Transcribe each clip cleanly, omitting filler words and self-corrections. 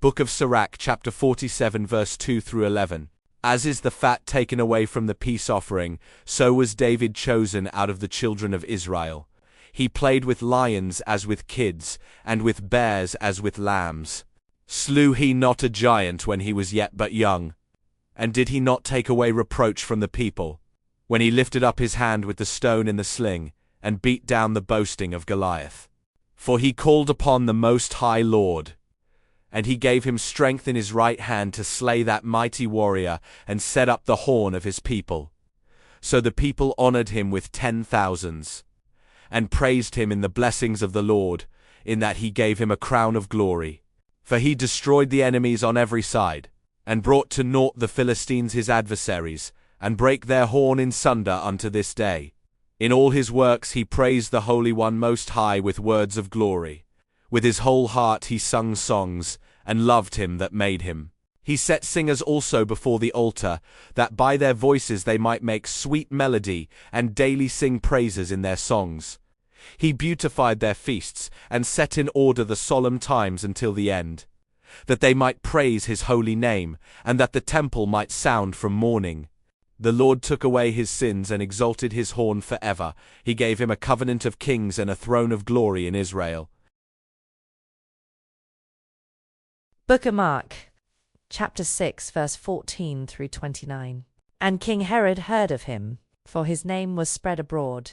Book of Sirach, chapter 47, verse 2 through 11. As is the fat taken away from the peace offering, so was David chosen out of the children of Israel. He played with lions as with kids, and with bears as with lambs. Slew he not a giant when he was yet but young? And did he not take away reproach from the people, when he lifted up his hand with the stone in the sling, and beat down the boasting of Goliath? For he called upon the Most High Lord, and he gave him strength in his right hand to slay that mighty warrior, and set up the horn of his people. So the people honored him with 10,000s, and praised him in the blessings of the Lord, in that he gave him a crown of glory. For he destroyed the enemies on every side, and brought to naught the Philistines his adversaries, and brake their horn in sunder unto this day. In all his works he praised the Holy One Most High with words of glory. With his whole heart he sung songs, and loved him that made him. He set singers also before the altar, that by their voices they might make sweet melody, and daily sing praises in their songs. He beautified their feasts, and set in order the solemn times until the end, that they might praise his holy name, and that the temple might sound from morning. The Lord took away his sins and exalted his horn forever. He gave him a covenant of kings and a throne of glory in Israel. Book of Mark, chapter 6, verse 14 through 29. And King Herod heard of him, for his name was spread abroad.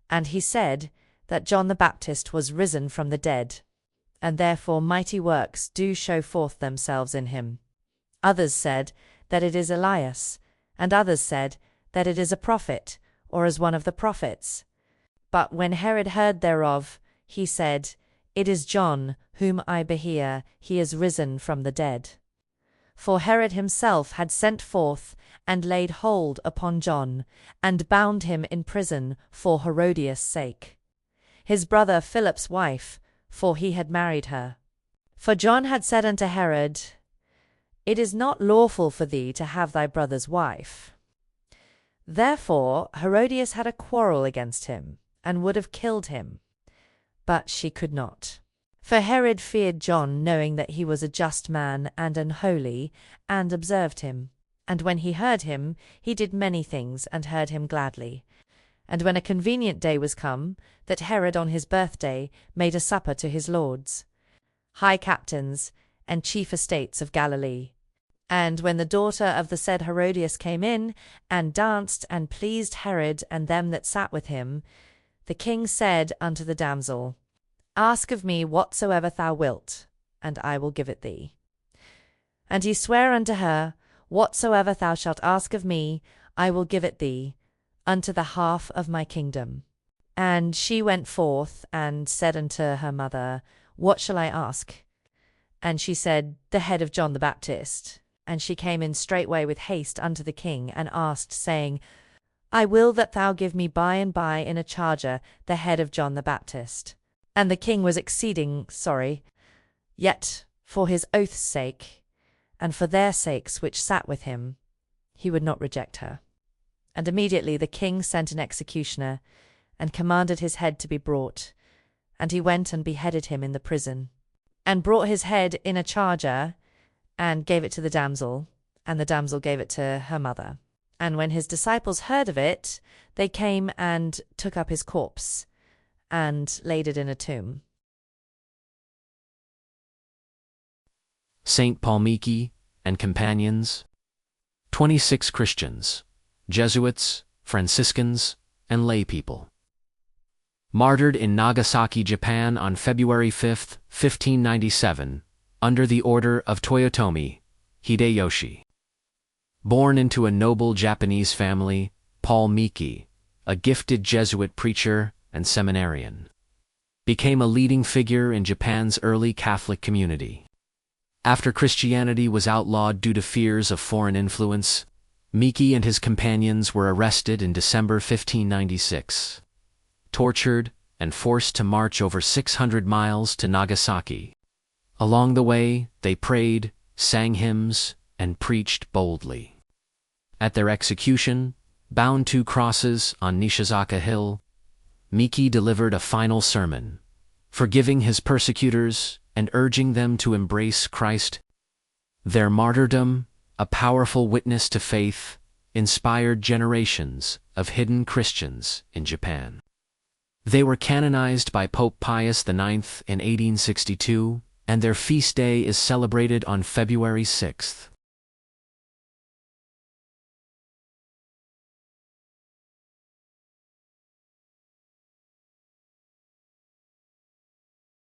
And he said that John the Baptist was risen from the dead, and therefore mighty works do show forth themselves in him. Others said that it is Elias, and others said that it is a prophet, or as one of the prophets. But when Herod heard thereof, he said, It is John, whom I behear, he is risen from the dead. For Herod himself had sent forth and laid hold upon John, and bound him in prison for Herodias' sake, his brother Philip's wife, for he had married her. For John had said unto Herod, It is not lawful for thee to have thy brother's wife. Therefore Herodias had a quarrel against him, and would have killed him. But she could not. For Herod feared John, knowing that he was a just man and an holy, and observed him. And when he heard him, he did many things, and heard him gladly. And when a convenient day was come, that Herod on his birthday made a supper to his lords, high captains, and chief estates of Galilee. And when the daughter of the said Herodias came in, and danced, and pleased Herod and them that sat with him, the king said unto the damsel, Ask of me whatsoever thou wilt, and I will give it thee. And he sware unto her, Whatsoever thou shalt ask of me, I will give it thee, unto the half of my kingdom. And she went forth, and said unto her mother, What shall I ask? And she said, The head of John the Baptist. And she came in straightway with haste unto the king, and asked, saying, I will that thou give me by and by in a charger the head of John the Baptist. And the king was exceeding sorry, yet for his oath's sake, and for their sakes which sat with him, he would not reject her. And immediately the king sent an executioner, and commanded his head to be brought. And he went and beheaded him in the prison, and brought his head in a charger, and gave it to the damsel, and the damsel gave it to her mother. And when his disciples heard of it, they came and took up his corpse, and laid it in a tomb. Saint Paul Miki and companions, 26 Christians, Jesuits, Franciscans, and laypeople. Martyred in Nagasaki, Japan on February 5, 1597, under the order of Toyotomi Hideyoshi. Born into a noble Japanese family, Paul Miki, a gifted Jesuit preacher and seminarian, became a leading figure in Japan's early Catholic community. After Christianity was outlawed due to fears of foreign influence, Miki and his companions were arrested in December 1596, tortured, and forced to march over 600 miles to Nagasaki. Along the way, they prayed, sang hymns, and preached boldly. At their execution, bound 2 crosses on Nishizaka Hill, Miki delivered a final sermon, forgiving his persecutors and urging them to embrace Christ. Their martyrdom, a powerful witness to faith, inspired generations of hidden Christians in Japan. They were canonized by Pope Pius IX in 1862, and their feast day is celebrated on February 6th.